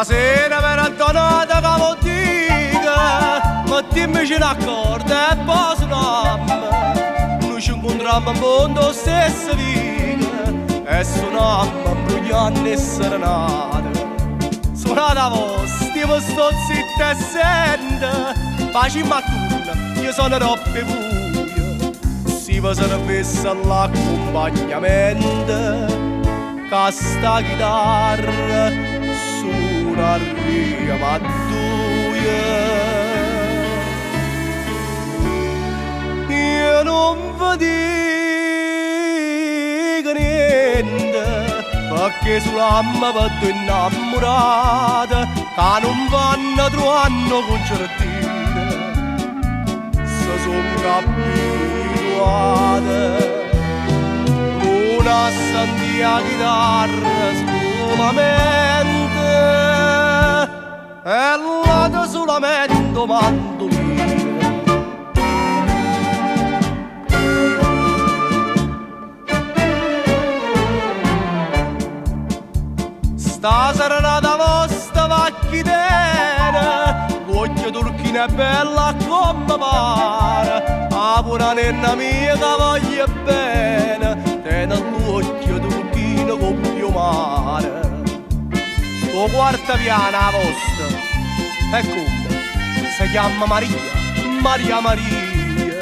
Stasera per adonata che vuol dire, mettiamoci d'accordo e poi suoniamo. Noi ci incontriamo in mondo stesso vita e suoniamo imbrugliando e serenate. Suonate a voi, stiamo sto zitto e sente, facciamo a turno, io sono troppo buio. Si vi servisse l'accompagnamento, che sta chitarra suona arriva a due. Io non vi dico niente, perché sulla mamma vado innamorata, che non vanno trovando concertine, se sono abituate. Una sandia chitarra solamente, e l'altra solamente mandolino. Sta serenata vostra vacchitena, l'occhio turchina è bella come pare, a pura nenna mia che voglio bene, tiene l'occhio turchino con più mare. Sto quarta piana vostra, e come? Si chiama Maria, Maria Maria,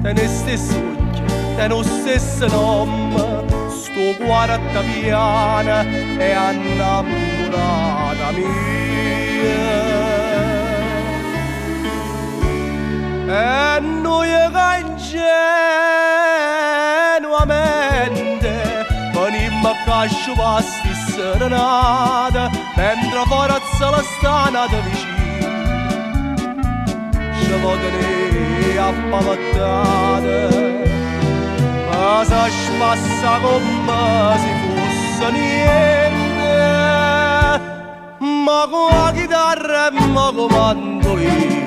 tiene stesso occhio, tiene lo stesso nome. Sto quarta piana è innamorata mia. E noi che ingenuamente venimmo a casciare sti serenate, mentre forza la stanata vicino ci potene appallattate. Si spassa come se fosse niente, ma con la chitarra e ma con mandolino.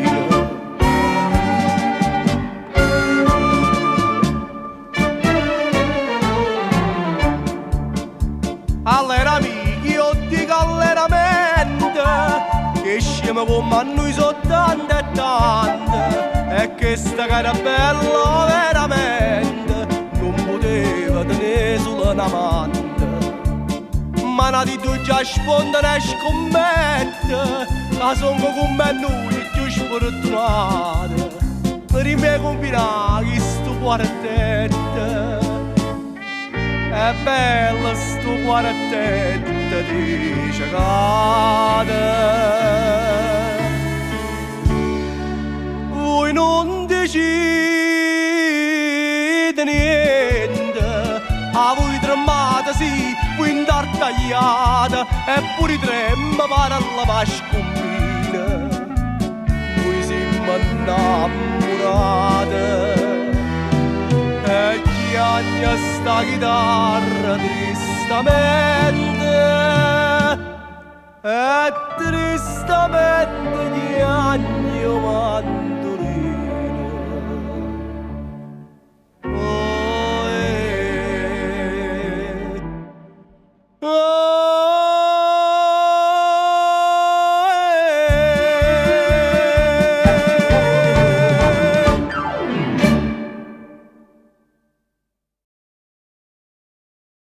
Allora amici, io dico allegramente che scemo come a noi sono tante e tante, e che sta cara bella veramente non poteva tenere solo un amante. Ma nati tu già sponda e scommette, che sono come noi più sfortunati. Per me combinare sto quartetto, è bello sto quartetto di cicate. Voi non decide niente, a voi tremate sì, voi intartagliate, eppure tremma pare alla pascombina. Voi siamo innamorate e chiagna sta chitarra tristamente, e tristamente chiagna